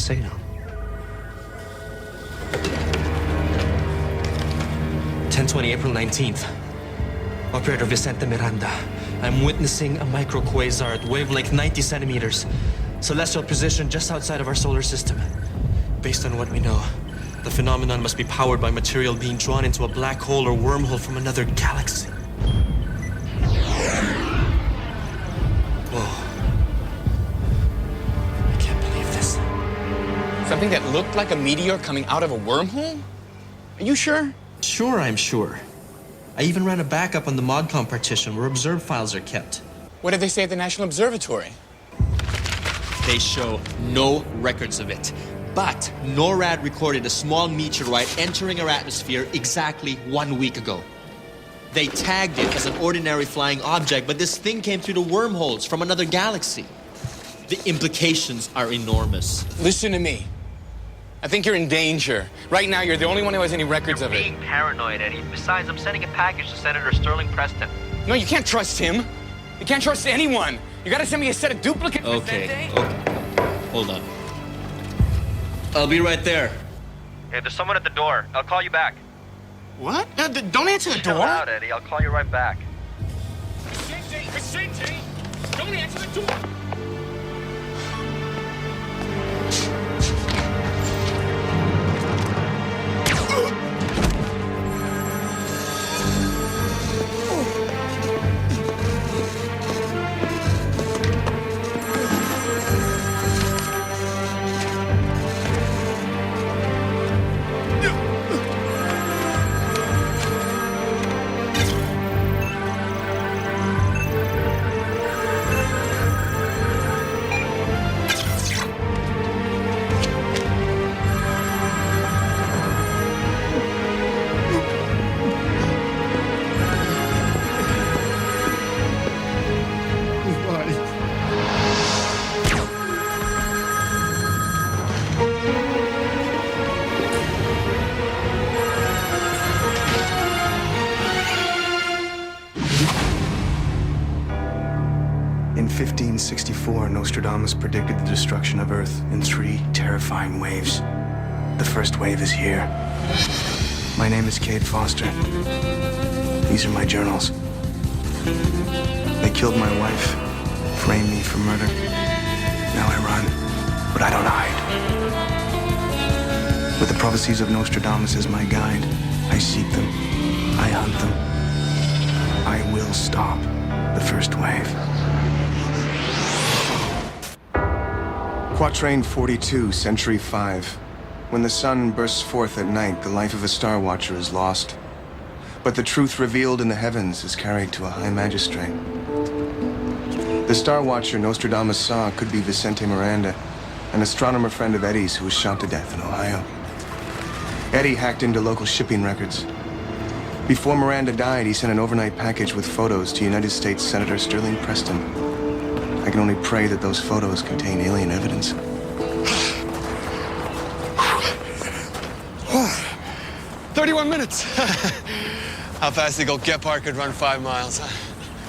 signal. 10:20, April 19th. Operator Vicente Miranda. I'm witnessing a microquasar at wavelength 90 centimeters. Celestial position just outside of our solar system. Based on what we know, the phenomenon must be powered by material being drawn into a black hole or wormhole from another galaxy. Whoa. I can't believe this. Something that looked like a meteor coming out of a wormhole? Are you sure? Sure, I'm sure. I even ran a backup on the ModCom partition where observed files are kept. What did they say at the National Observatory? They show no records of it. But NORAD recorded a small meteorite entering our atmosphere exactly 1 week ago. They tagged it as an ordinary flying object, but this thing came through the wormholes from another galaxy. The implications are enormous. Listen to me. I think you're in danger. Right now, you're the only one who has any records of it. Being paranoid, Eddie. Besides, I'm sending a package to Senator Sterling Preston. No, you can't trust him. You can't trust anyone. You gotta send me a set of duplicates. Okay. Hold on. I'll be right there. Hey, there's someone at the door. I'll call you back. What? No, don't answer the Chill door. out, Eddie. I'll call you right back. Vicente! Don't answer the door! In 1564, Nostradamus predicted the destruction of Earth in 3 terrifying waves. The first wave is here. My name is Cade Foster. These are my journals. They killed my wife, framed me for murder. Now I run, but I don't hide. With the prophecies of Nostradamus as my guide, I seek them, I hunt them. I will stop the first wave. Quatrain 42, Century 5. When the sun bursts forth at night, the life of a star watcher is lost. But the truth revealed in the heavens is carried to a high magistrate. The star watcher Nostradamus saw could be Vicente Miranda, an astronomer friend of Eddie's who was shot to death in Ohio. Eddie hacked into local shipping records. Before Miranda died, he sent an overnight package with photos to United States Senator Sterling Preston. I can only pray that those photos contain alien evidence. 31 minutes. How fast the old Gephardt could run 5 miles, huh?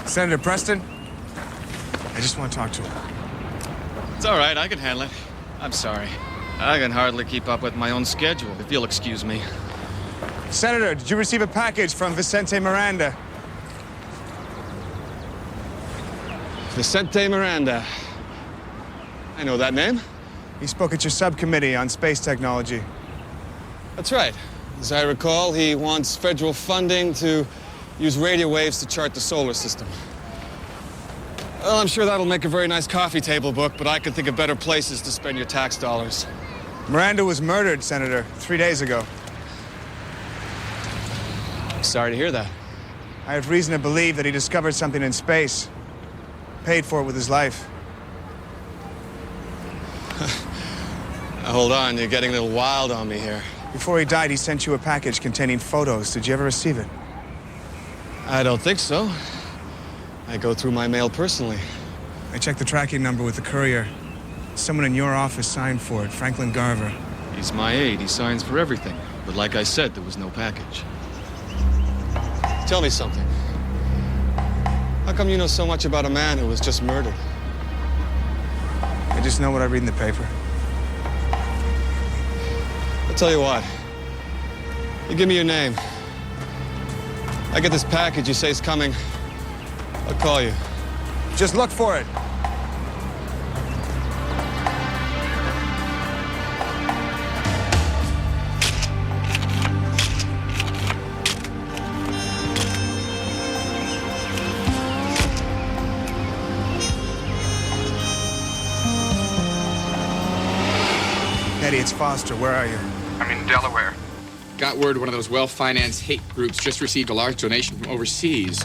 Senator Preston, I just want to talk to him. It's all right, I can handle it. I'm sorry. I can hardly keep up with my own schedule, if you'll excuse me. Senator, did you receive a package from Vicente Miranda? Vicente Miranda. I know that name. He spoke at your subcommittee on space technology. That's right. As I recall, he wants federal funding to use radio waves to chart the solar system. Well, I'm sure that'll make a very nice coffee table book, but I could think of better places to spend your tax dollars. Miranda was murdered, Senator, 3 days ago. Sorry to hear that. I have reason to believe that he discovered something in space. Paid for it with his life. Now, hold on, you're getting a little wild on me here. Before he died, he sent you a package containing photos. Did you ever receive it? I don't think so. I go through my mail personally. I checked the tracking number with the courier. Someone in your office signed for it, Franklin Garver. He's my aide. He signs for everything. But like I said, there was no package. Tell me something. How come you know so much about a man who was just murdered? I just know what I read in the paper. tell you what. You give me your name. I get this package you say is coming. I'll call you. Just look for it. Eddie, it's Foster. Where are you? I'm in Delaware. Got word one of those well-financed hate groups just received a large donation from overseas.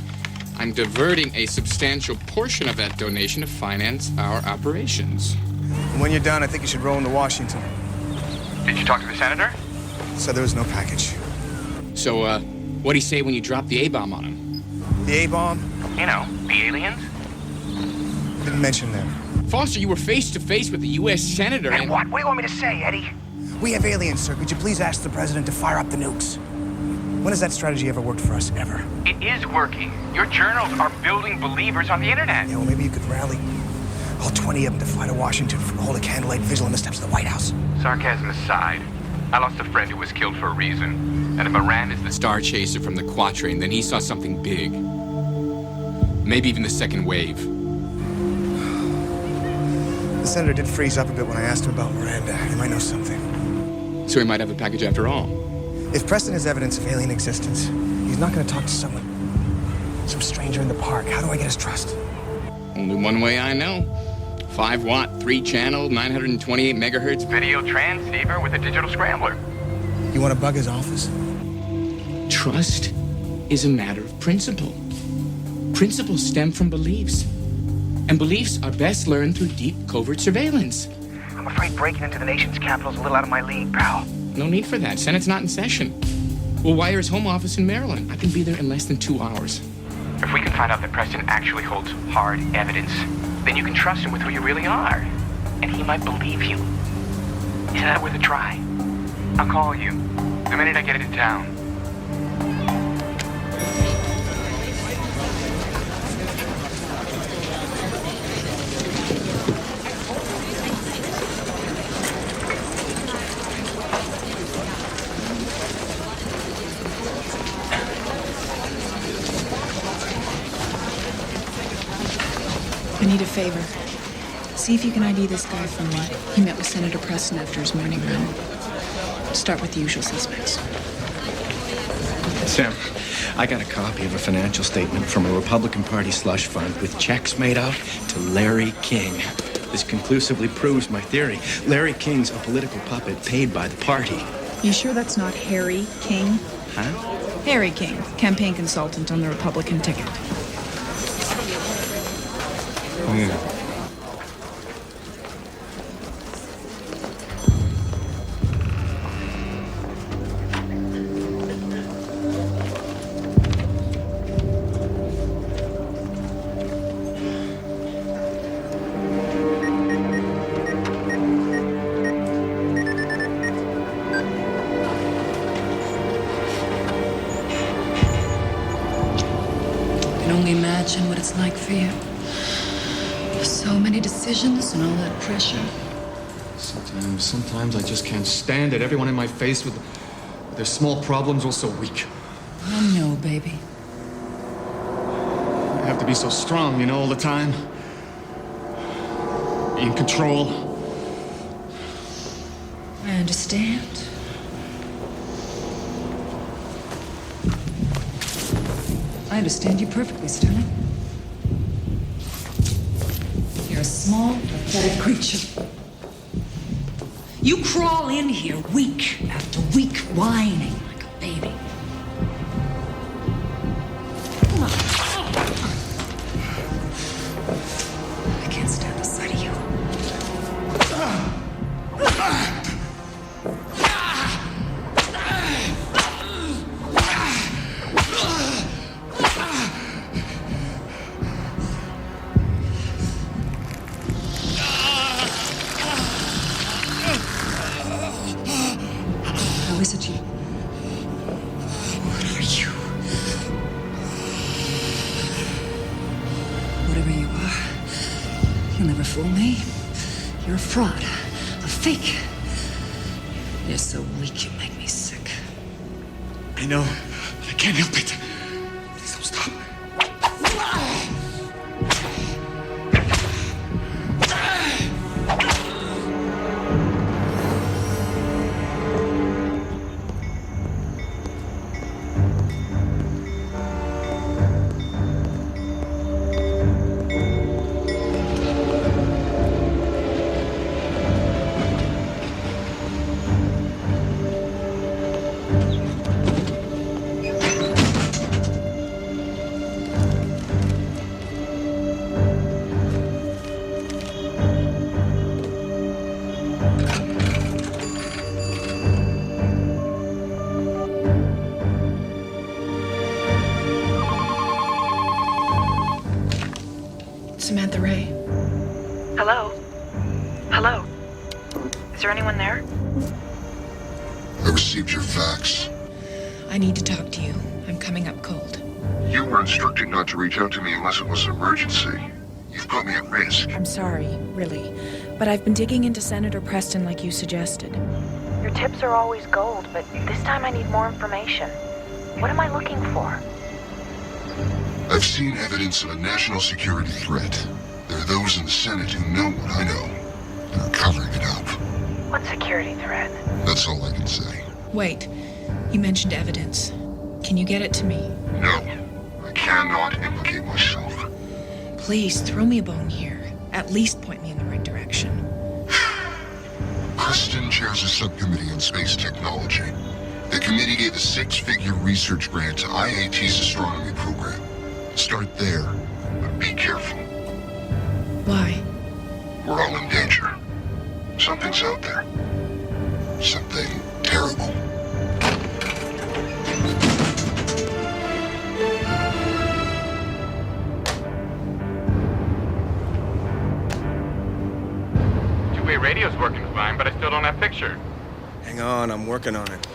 I'm diverting a substantial portion of that donation to finance our operations. When you're done, I think you should roll into Washington. Did you talk to the senator? So there was no package. So, what'd he say when you dropped the A-bomb on him? The A-bomb? You know, the aliens? Didn't mention them. Foster, you were face-to-face with the U.S. senator and... What? What do you want me to say, Eddie? We have aliens, sir. Could you please ask the president to fire up the nukes? When has that strategy ever worked for us, ever? It is working. Your journals are building believers on the internet. Yeah, well, maybe you could rally all 20 of them to fly to Washington for hold a candlelight vigil on the steps of the White House. Sarcasm aside, I lost a friend who was killed for a reason. And if Moran is the Star chaser from the Quatrain, then he saw something big. Maybe even the second wave. The senator did freeze up a bit when I asked him about Miranda. He might know something. So he might have a package after all. If Preston has evidence of alien existence, he's not going to talk to some stranger in the park. How do I get his trust? Only one way I know. 5-watt, 3-channel, 928 megahertz video transceiver with a digital scrambler. You want to bug his office? Trust is a matter of principle. Principles stem from beliefs. And beliefs are best learned through deep, covert surveillance. I'm afraid breaking into the nation's capital is a little out of my league, pal. No need for that. Senate's not in session. We'll wire his home office in Maryland. I can be there in less than 2 hours. If we can find out that Preston actually holds hard evidence, then you can trust him with who you really are. And he might believe you. Isn't that worth a try? I'll call you the minute I get into town. I need a favor. See if you can ID this guy for me. He met with Senator Preston after his morning run. Start with the usual suspects. Sam, I got a copy of a financial statement from a Republican Party slush fund with checks made out to Larry King. This conclusively proves my theory. Larry King's a political puppet paid by the party. You sure that's not Harry King? Huh? Harry King, campaign consultant on the Republican ticket. Oh, yeah. I can only imagine what it's like for you. So many decisions and all that pressure. Sometimes I just can't stand it. Everyone in my face with their small problems all so weak. I know, baby. I have to be so strong, you know, all the time. Be in control. I understand. I understand you perfectly, Sterling. You're a small, pathetic creature. You crawl in here week after week, whining like a baby. I can't stand the sight of you. How is it you? What are you? Whatever you are, you'll never fool me. You're a fraud, a fake. You're so weak, you make me sick. I know. I can't help it. Please don't stop. Samantha Ray. Hello? Hello? Is there anyone there? I received your fax. I need to talk to you. I'm coming up cold. You were instructed not to reach out to me unless it was an emergency. You've put me at risk. I'm sorry, really. But I've been digging into Senator Preston like you suggested. Your tips are always gold, but this time I need more information. What am I looking for? I've seen evidence of a national security threat. There are those in the Senate who know what I know and are covering it up. What security threat? That's all I can say. Wait, you mentioned evidence. Can you get it to me? No, I cannot implicate myself. Please, throw me a bone here. At least point me in the right direction. Preston chairs a subcommittee on space technology. The committee gave a 6-figure research grant to IAT's astronomy program. Start there, but be careful. Why? We're all in danger. Something's out there. Something terrible. Two-way radio's working fine, but I still don't have picture. Hang on, I'm working on it.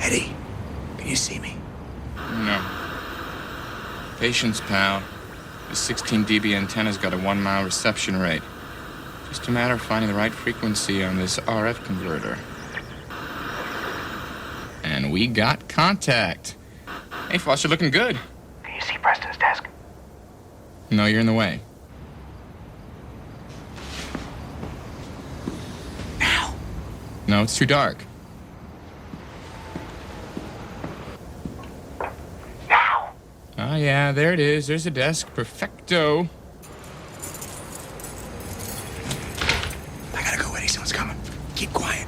Eddie, can you see me? No. Patience, pal. The 16 dB antenna's got a 1-mile reception rate. Just a matter of finding the right frequency on this RF converter. And we got contact. Hey, Foster, looking good. Can you see Preston's desk? No, you're in the way. Now. No, it's too dark. Oh, yeah, there it is. There's the desk. Perfecto. I gotta go, Eddie. Someone's coming. Keep quiet.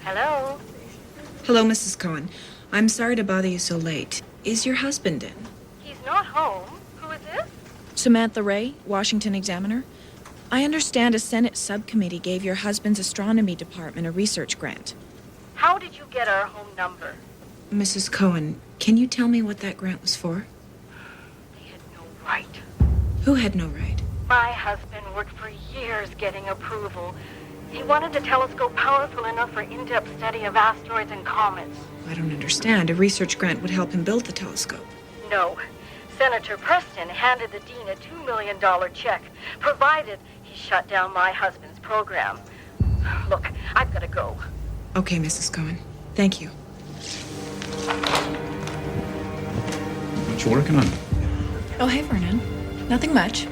Hello? Hello, Mrs. Cohen. I'm sorry to bother you so late. Is your husband in? He's not home. Who is this? Samantha Ray, Washington Examiner. I understand a Senate subcommittee gave your husband's astronomy department a research grant. How did you get our home number? Mrs. Cohen, can you tell me what that grant was for? They had no right. Who had no right? My husband worked for years getting approval. He wanted a telescope powerful enough for in-depth study of asteroids and comets. I don't understand. A research grant would help him build the telescope. No. Senator Preston handed the dean a $2 million check, provided he shut down my husband's program. Look, I've got to go. Okay, Mrs. Cohen. Thank you. What you working on? Oh, hey, Vernon. Nothing much.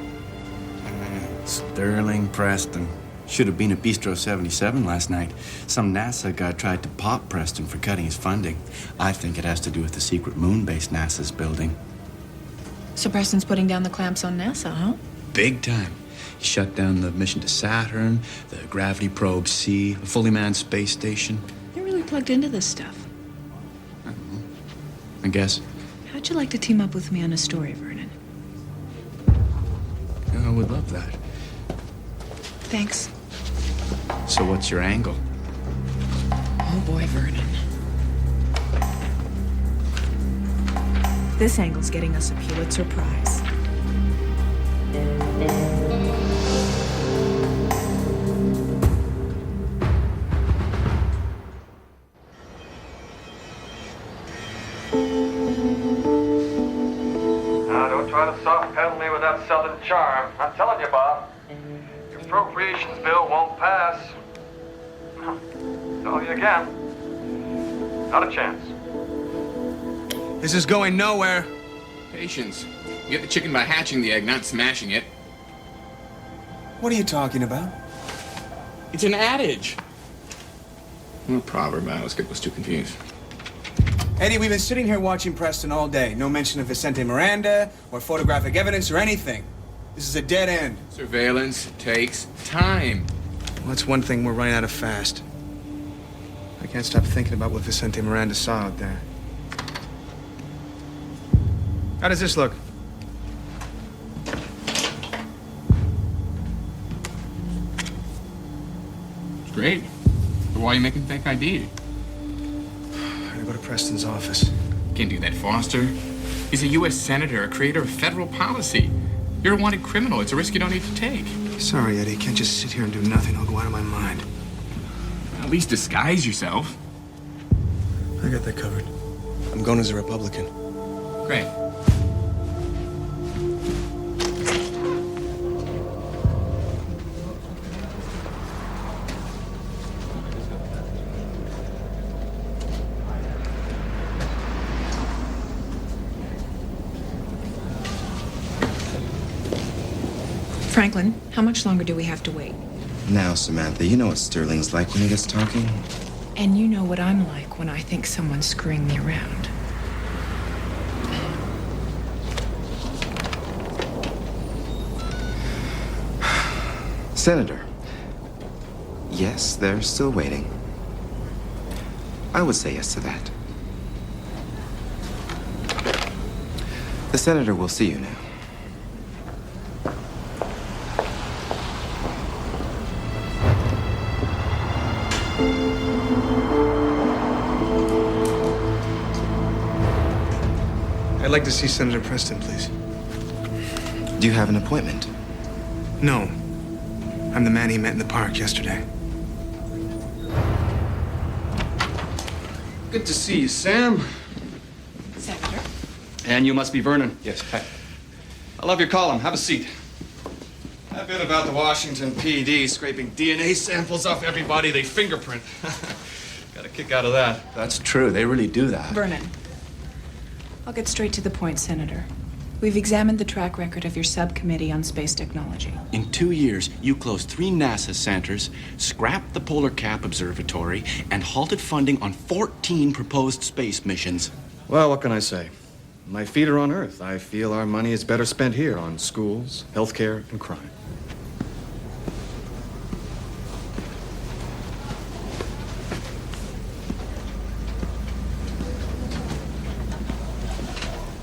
Sterling Preston. Should have been at Bistro 77 last night. Some NASA guy tried to pop Preston for cutting his funding. I think it has to do with the secret moon base NASA's building. So Preston's putting down the clamps on NASA, huh? Big time. He shut down the mission to Saturn, the gravity probe C, a fully manned space station. You're really plugged into this stuff. I guess. How'd How'd you like to team up with me on a story, Vernon? I would love that. Thanks. So what's your angle? Oh boy, Vernon. This angle's getting us a Pulitzer Prize. Don't try to soft pedal me with that southern charm. I'm telling you, Bob. Your appropriations bill won't pass. Tell you again. Not a chance. This is going nowhere. Patience. You get the chicken by hatching the egg, not smashing it. What are you talking about? It's an adage. Well, proverb. I was too confused. Eddie, we've been sitting here watching Preston all day. No mention of Vicente Miranda or photographic evidence or anything. This is a dead end. Surveillance takes time. Well, that's one thing we're running out of fast. I can't stop thinking about what Vicente Miranda saw out there. How does this look? It's great. But why are you making fake ID? I gotta go to Preston's office. Can't do that, Foster. He's a U.S. senator, a creator of federal policy. You're a wanted criminal. It's a risk you don't need to take. Sorry, Eddie. Can't just sit here and do nothing. I'll go out of my mind. At least disguise yourself. I got that covered. I'm going as a Republican. Great. Franklin, how much longer do we have to wait? Now, Samantha, you know what Sterling's like when he gets talking. And you know what I'm like when I think someone's screwing me around. Senator. Yes, they're still waiting. I would say yes to that. The senator will see you now. I'd like to see Senator Preston, please. Do you have an appointment? No. I'm the man he met in the park yesterday. Good to see you, Sam. Senator? And you must be Vernon. Yes, hi. I love your column. Have a seat. That bit about the Washington PD scraping DNA samples off everybody they fingerprint. Got a kick out of that. That's true. They really do that. Vernon. I'll get straight to the point, Senator. We've examined the track record of your subcommittee on space technology. In 2 years, you closed 3 NASA centers, scrapped the Polar Cap Observatory, and halted funding on 14 proposed space missions. Well, what can I say? My feet are on Earth. I feel our money is better spent here on schools, healthcare, and crime.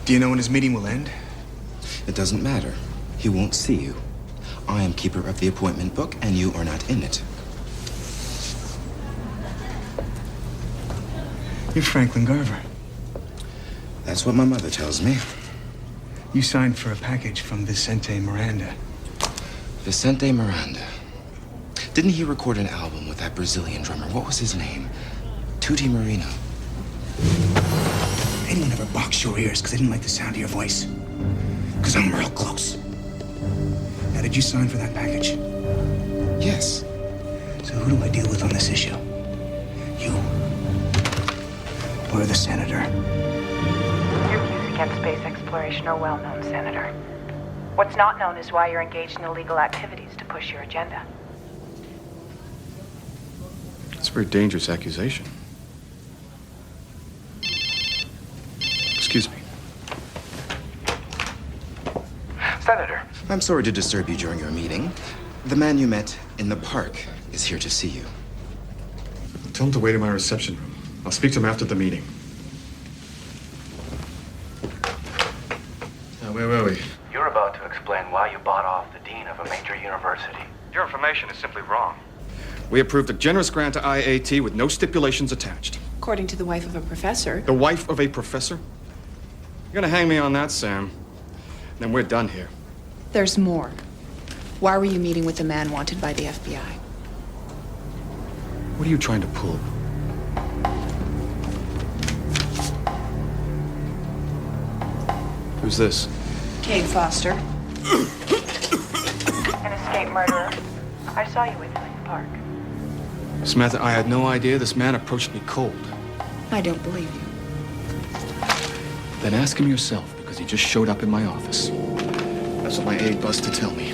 Do you know when his meeting will end? It doesn't matter. He won't see you. I am keeper of the appointment book, and you are not in it. You're Franklin Garver. That's what my mother tells me. You signed for a package from Vicente Miranda. Vicente Miranda. Didn't he record an album with that Brazilian drummer? What was his name? Tutti Marino. Anyone ever box your ears because they didn't like the sound of your voice? Because I'm real close. Now, did you sign for that package? Yes. So who do I deal with on this issue? You? Or the senator? Your views against space exploration are well known, Senator. What's not known is why you're engaged in illegal activities to push your agenda. It's a very dangerous accusation. Excuse me. Senator. I'm sorry to disturb you during your meeting. The man you met in the park is here to see you. Tell him to wait in my reception room. I'll speak to him after the meeting. story? You're about to explain why you bought off the dean of a major university. Your information is simply wrong. We approved a generous grant to IAT with no stipulations attached. According to the wife of a professor. The wife of a professor? You're gonna hang me on that, Sam. Then we're done here. There's more. Why were you meeting with the man wanted by the FBI? What are you trying to pull? Who's this? Cade Foster. An escaped murderer. I saw you with him in the park. Samantha, I had no idea this man approached me cold. I don't believe you. Then ask him yourself, because he just showed up in my office. That's what my aide buzzed to tell me.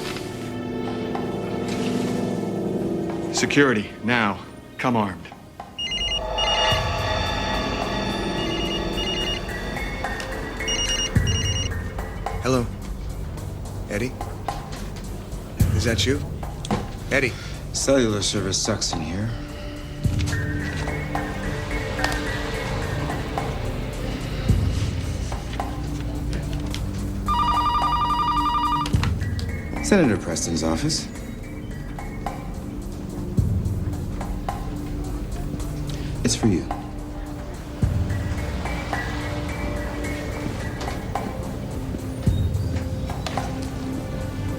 Security, now. Come armed. Hello. Eddie? Is that you? Eddie? Cellular service sucks in here. Senator Preston's office. It's for you.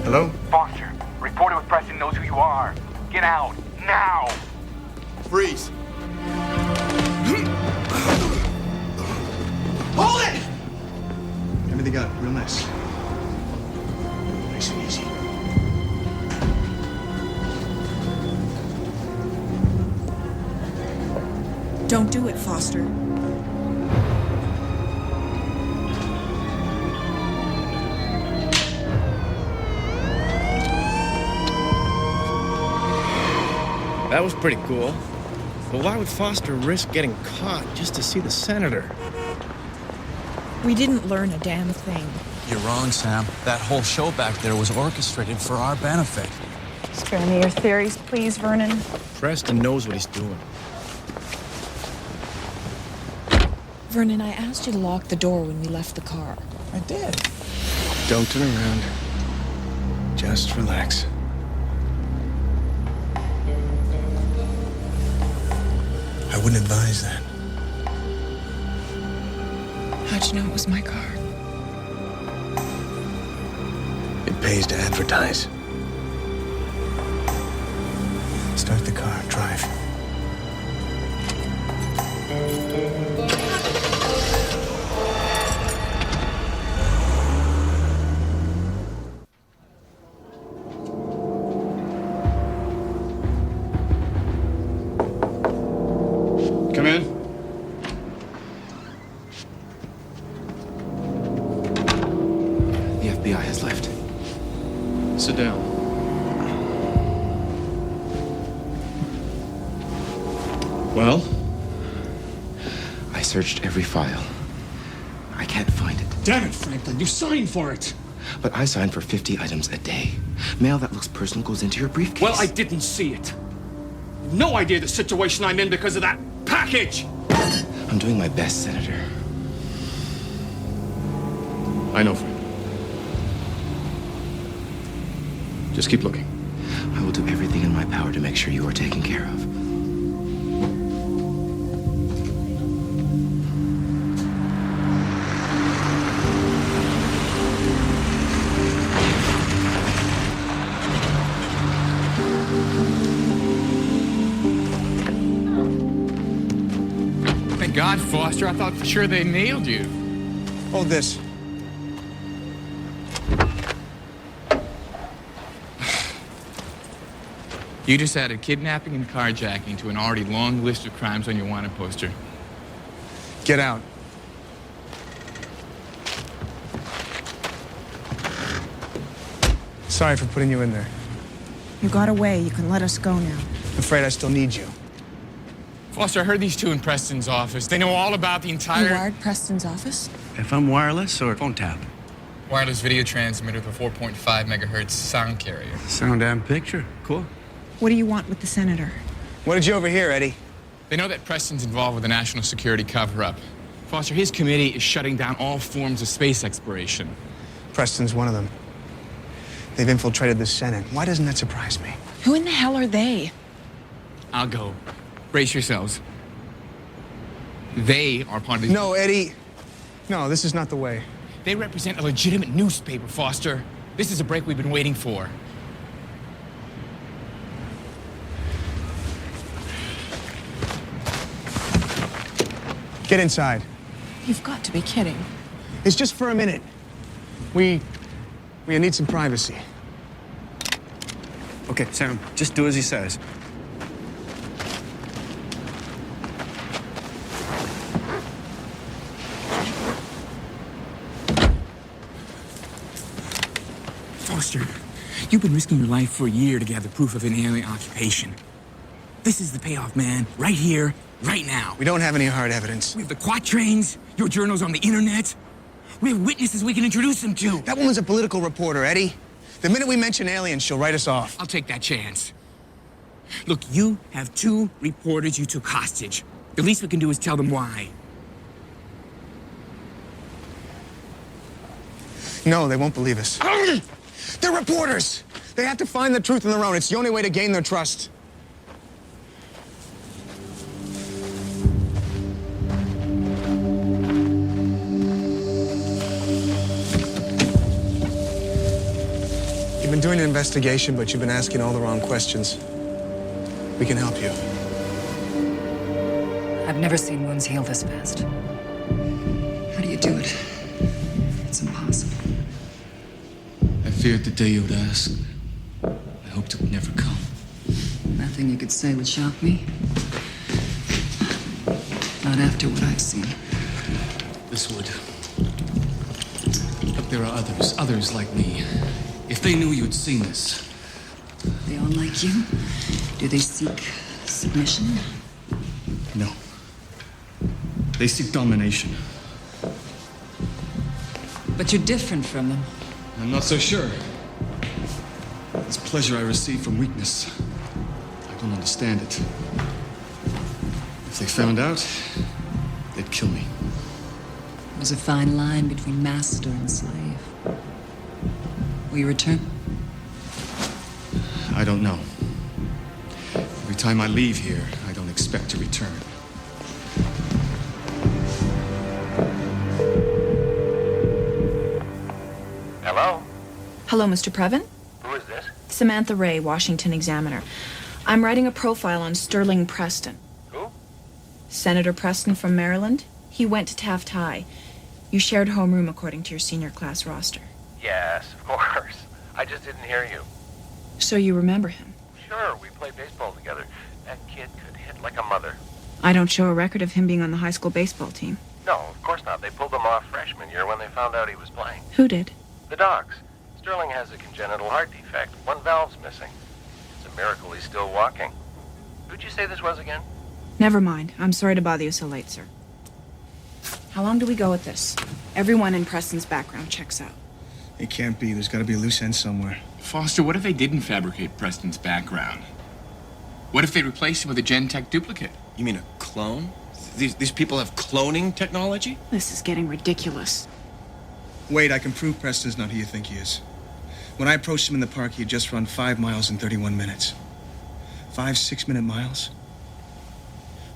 Hello? Foster, reporter with Preston knows who you are. Get out, now! Freeze! Hold it! Everything got real nice. Nice and easy. Don't do it, Foster. That was pretty cool. But why would Foster risk getting caught just to see the senator? We didn't learn a damn thing. You're wrong, Sam. That whole show back there was orchestrated for our benefit. Spare me your theories, please, Vernon. Preston knows what he's doing. Vernon, I asked you to lock the door when we left the car. I did. Don't turn around. Just relax. I wouldn't advise that. How'd you know it was my car? It pays to advertise. Start the car, drive. Come in. The FBI has left. Sit down. Well? I searched every file. I can't find it. Damn it, Franklin, you signed for it. But I signed for 50 items a day. Mail that looks personal goes into your briefcase. Well, I didn't see it. No idea the situation I'm in because of that package. I'm doing my best, Senator. I know, Frank. Just keep looking. I will do everything in my power to make sure you are taken care of. Thank God, Foster. I thought for sure they nailed you. Hold this. You just added kidnapping and carjacking to an already long list of crimes on your wanted poster. Get out. Sorry for putting you in there. You got away. You can let us go now. I'm afraid I still need you. Foster, I heard these two in Preston's office. They know all about the You entire wired Preston's office? FM wireless or phone tap? wireless video transmitter with a 4.5 megahertz sound carrier. Sound and picture. Cool. What do you want with the senator? What did you overhear, Eddie? They know that Preston's involved with a national security cover-up. Foster, his committee is shutting down all forms of space exploration. Preston's one of them. They've infiltrated the Senate. Why doesn't that surprise me? Who in the hell are they? I'll go. Brace yourselves. They are part of the... No, Eddie. No, this is not the way. They represent a legitimate newspaper, Foster. This is a break we've been waiting for. Get inside. You've got to be kidding. It's just for a minute. We need some privacy. Okay, Sam, just do as he says. Foster, you've been risking your life for a year to gather proof of an alien occupation. This is the payoff, man. Right here, right now. We don't have any hard evidence. We have the quatrains, your journals on the internet. We have witnesses we can introduce them to. That woman's a political reporter, Eddie. The minute we mention aliens, she'll write us off. I'll take that chance. Look, you have 2 reporters you took hostage. The least we can do is tell them why. No, they won't believe us. They're reporters! They have to find the truth on their own. It's the only way to gain their trust. You've been doing an investigation, but you've been asking all the wrong questions. We can help you. I've never seen wounds heal this fast. How do you do it? It's impossible. I feared the day you would ask. I hoped it would never come. Nothing you could say would shock me. Not after what I've seen. This would. But there are others like me. If they knew you had seen this. They all like you? Do they seek submission? No. They seek domination. But you're different from them. I'm not so sure. It's pleasure I receive from weakness. I don't understand it. If they found out, they'd kill me. There's a fine line between master and slave. Will you return? I don't know. Every time I leave here, I don't expect to return. Hello? Hello, Mr. Previn? Who is this? Samantha Ray, Washington Examiner. I'm writing a profile on Sterling Preston. Who? Senator Preston from Maryland. He went to Taft High. You shared homeroom according to your senior class roster. Yes, of course. I just didn't hear you. So you remember him? Sure, we played baseball together. That kid could hit like a mother. I don't show a record of him being on the high school baseball team. No, of course not. They pulled him off freshman year when they found out he was playing. Who did? The docs. Sterling has a congenital heart defect. One valve's missing. It's a miracle he's still walking. Who'd you say this was again? Never mind. I'm sorry to bother you so late, sir. How long do we go with this? Everyone in Preston's background checks out. It can't be. There's got to be a loose end somewhere. Foster, what if they didn't fabricate Preston's background? What if they replaced him with a Gen-Tech duplicate? You mean a clone? These people have cloning technology? This is getting ridiculous. Wait, I can prove Preston's not who you think he is. When I approached him in the park, he had just run 5 miles in 31 minutes. 5 6-minute miles?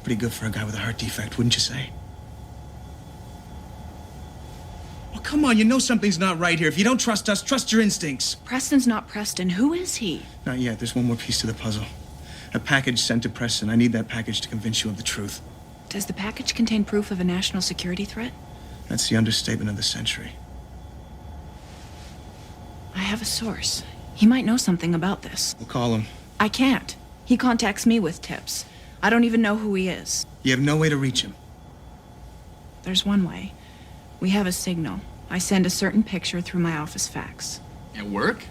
Pretty good for a guy with a heart defect, wouldn't you say? Oh, come on, you know something's not right here. If you don't trust us, trust your instincts. Preston's not Preston. Who is he? Not yet. There's one more piece to the puzzle. A package sent to Preston. I need that package to convince you of the truth. Does the package contain proof of a national security threat? That's the understatement of the century. I have a source. He might know something about this. We'll call him. I can't. He contacts me with tips. I don't even know who he is. You have no way to reach him. There's one way. We have a signal. I send a certain picture through my office fax. At work?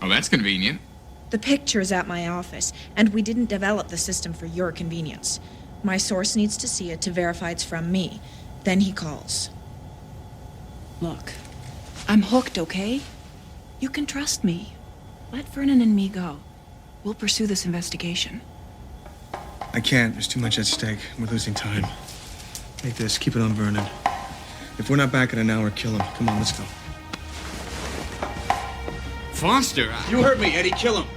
Oh, that's convenient. The picture's at my office, and we didn't develop the system for your convenience. My source needs to see it to verify it's from me. Then he calls. Look, I'm hooked, okay? You can trust me. Let Vernon and me go. We'll pursue this investigation. I can't. There's too much at stake. We're losing time. Take this. Keep it on Vernon. If we're not back in an hour, kill him. Come on, let's go. Foster? You heard me, Eddie. Kill him.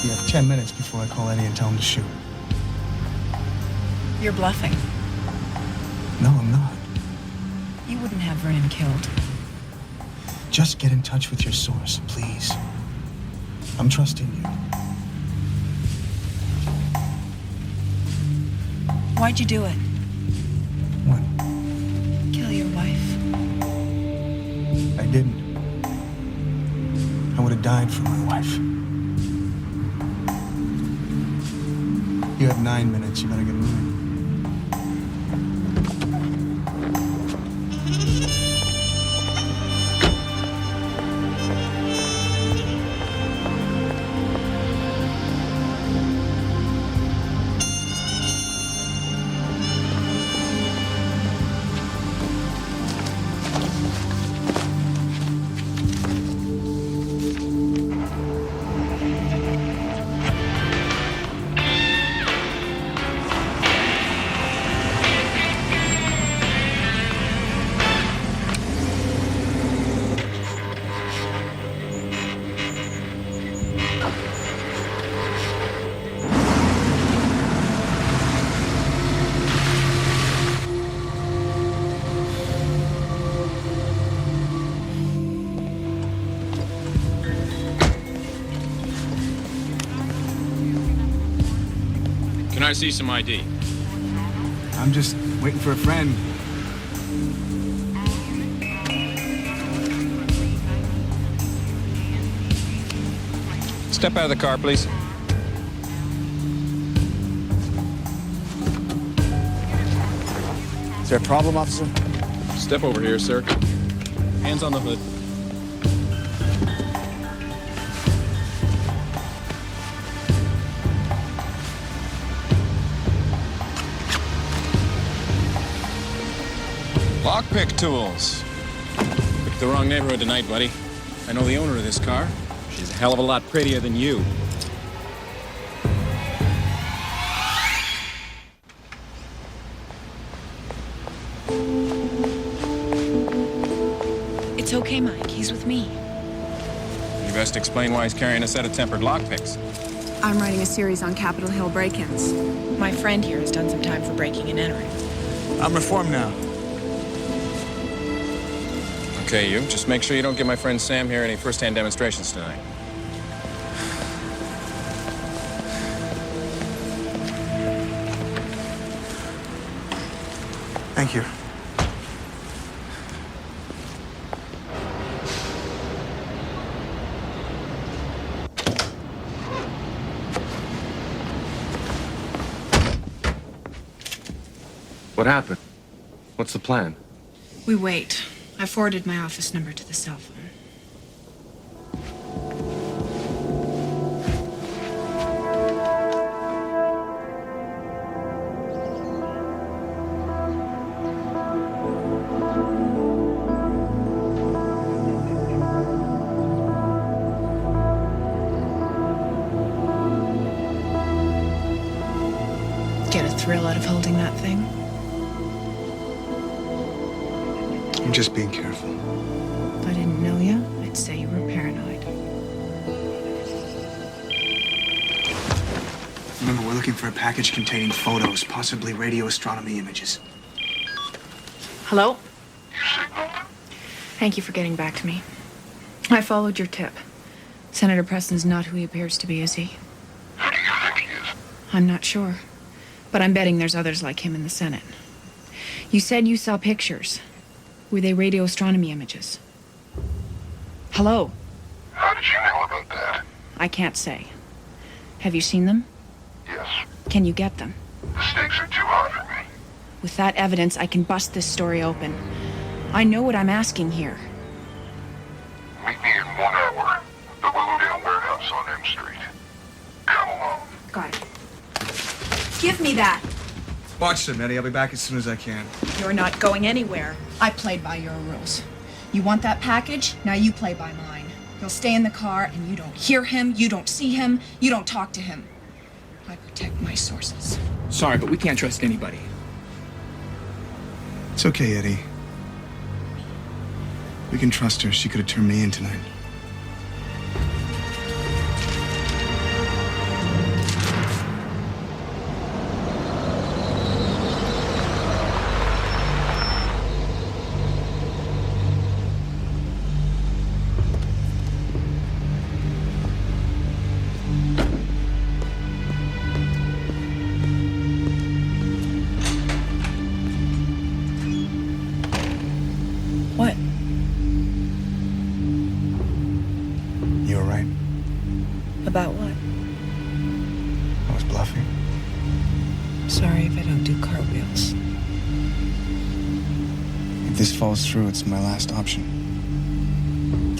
You have 10 minutes before I call Eddie and tell him to shoot. You're bluffing. No, I'm not. You wouldn't have Vernon killed. Just get in touch with your source, please. I'm trusting you. Why'd you do it? What? Kill your wife. I didn't. I would have died for my wife. You have 9 minutes. You better get moving. Can I see some ID? I'm just waiting for a friend. Step out of the car, please. Is there a problem, officer? Step over here, sir. Hands on the hood. Lockpick tools. Picked the wrong neighborhood tonight, buddy. I know the owner of this car. She's a hell of a lot prettier than you. It's okay, Mike. He's with me. You best explain why he's carrying a set of tempered lockpicks. I'm writing a series on Capitol Hill break-ins. My friend here has done some time for breaking and entering. I'm reformed now. Okay, you. Just make sure you don't give my friend Sam here any first-hand demonstrations tonight. Thank you. What happened? What's the plan? We wait. I forwarded my office number to the cell phone. Get a thrill out of holding that thing? I'm just being careful. If I didn't know you, I'd say you were paranoid. Remember, we're looking for a package containing photos, possibly radio astronomy images. Hello? Thank you for getting back to me. I followed your tip. Senator Preston's not who he appears to be, is he? Who do you think he is? I'm not sure. But I'm betting there's others like him in the Senate. You said you saw pictures. Were they radio astronomy images? Hello? How did you know about that? I can't say. Have you seen them? Yes. Can you get them? The stakes are too high for me. With that evidence, I can bust this story open. I know what I'm asking here. Meet me in 1 hour. The Willowdale warehouse on M Street. Come along. Got it. Give me that! Watch them, Eddie. I'll be back as soon as I can. You're not going anywhere. I played by your rules. You want that package? Now you play by mine. He'll stay in the car, and you don't hear him, you don't see him, you don't talk to him. I protect my sources. Sorry, but we can't trust anybody. It's okay, Eddie. We can trust her. She could have turned me in tonight. What? You were right. About what? I was bluffing. Sorry if I don't do cartwheels. If this falls through, it's my last option.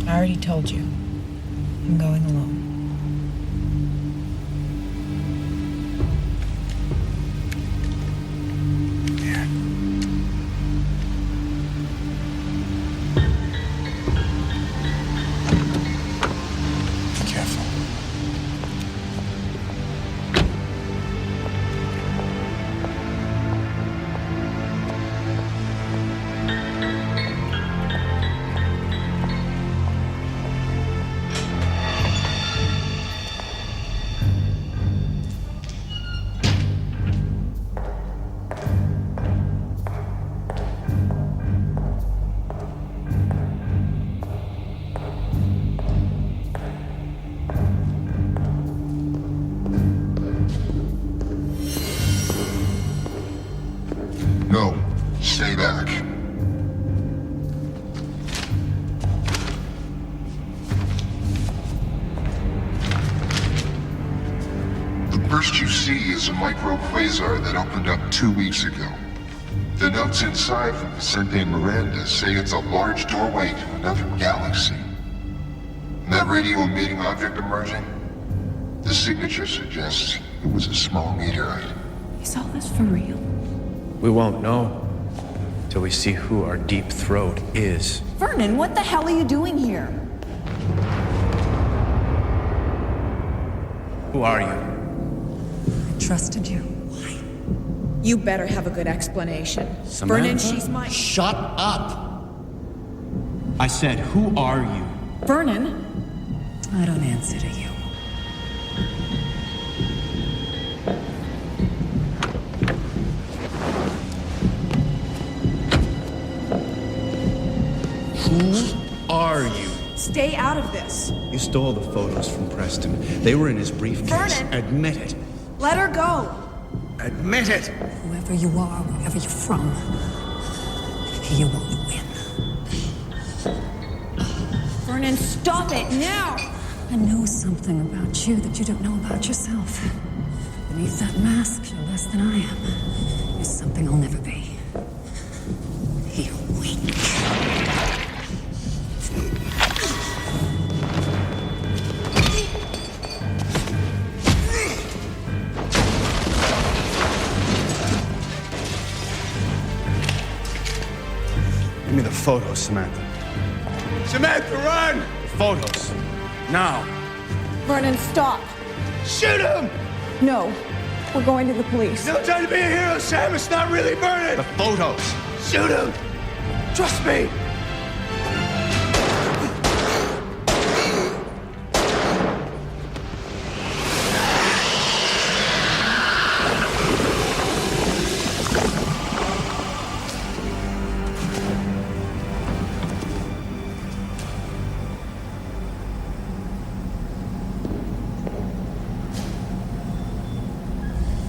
I already told you. I'm going alone. No, stay back. The burst you see is a micro-quasar that opened up 2 weeks ago. The notes inside from Vicente and Miranda say it's a large doorway to another galaxy. And that radio-emitting object emerging? The signature suggests it was a small meteorite. Is all this for real? We won't know till we see who our Deepthroat is. Vernon, what the hell are you doing here? Who are you? I trusted you. You better have a good explanation. Vernon, she's my... Shut up! I said, who are you? Vernon? I don't answer to you. Who are you? Stay out of this. You stole the photos from Preston. They were in his briefcase. Vernon! Admit it. Let her go. Admit it! Whoever you are, wherever you're from, you won't win. Vernon, stop it now! I know something about you that you don't know about yourself. Beneath that mask, you're less than I am. You're something I'll never be. You're weak. Give me the photos, Samantha. Samantha, run! The photos. Now. Vernon, stop. Shoot him! No. We're going to the police. No time to be a hero, Sam. It's not really Vernon. The photos. Shoot him! Trust me!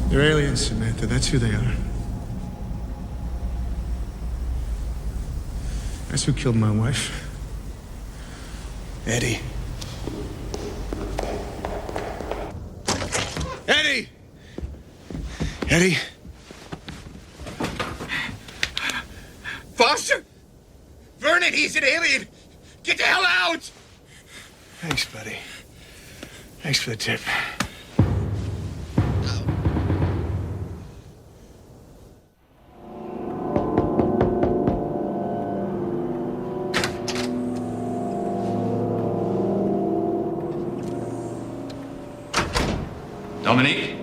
They're aliens, Samantha. That's who they are. That's who killed my wife. Eddie. Eddie! Eddie? Foster! Vernon, he's an alien! Get the hell out! Thanks, buddy. Thanks for the tip. Dominique?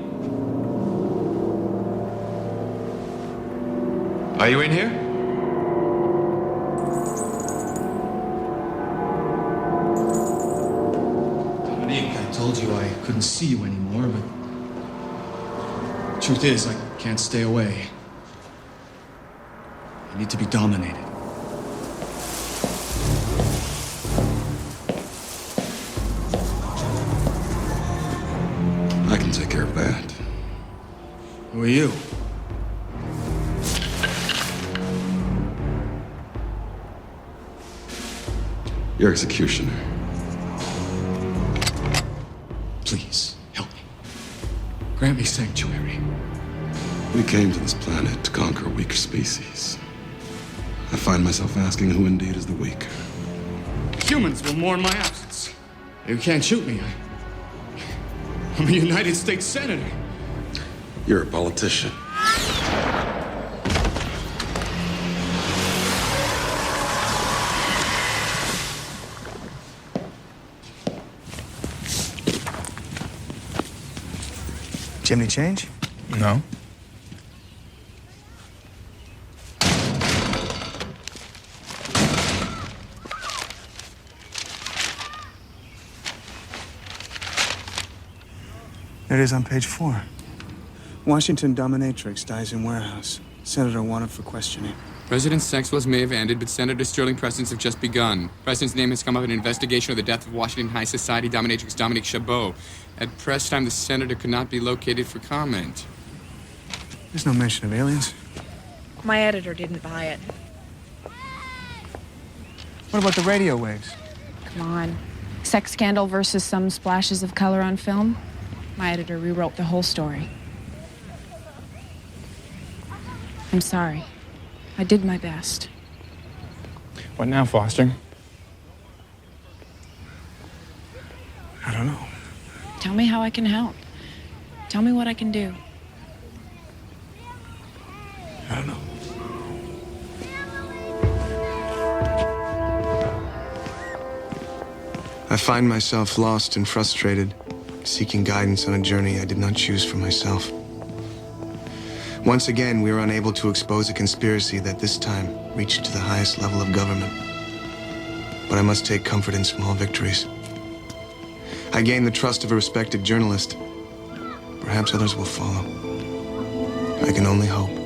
Are you in here? Dominique, I told you I couldn't see you anymore, but the truth is, I can't stay away. I need to be dominated. I can take care of that. Who are you? Your executioner. Please, help me. Grant me sanctuary. We came to this planet to conquer a weaker species. I find myself asking who indeed is the weaker. Humans will mourn my absence. You can't shoot me. I'm a United States Senator. You're a politician. Chimney change? No. There it is on page 4. Washington dominatrix dies in warehouse. Senator wanted for questioning. President's sex was may have ended, but Senator Sterling Preston's have just begun. President's name has come up in an investigation of the death of Washington High Society dominatrix Dominique Chabot. At press time, the senator could not be located for comment. There's no mention of aliens. My editor didn't buy it. What about the radio waves? Come on. Sex scandal versus some splashes of color on film? My editor rewrote the whole story. I'm sorry. I did my best. What now, Foster? I don't know. Tell me how I can help. Tell me what I can do. I don't know. I find myself lost and frustrated, seeking guidance on a journey I did not choose for myself. Once again, we were unable to expose a conspiracy that this time reached to the highest level of government. But I must take comfort in small victories. I gained the trust of a respected journalist. Perhaps others will follow. I can only hope.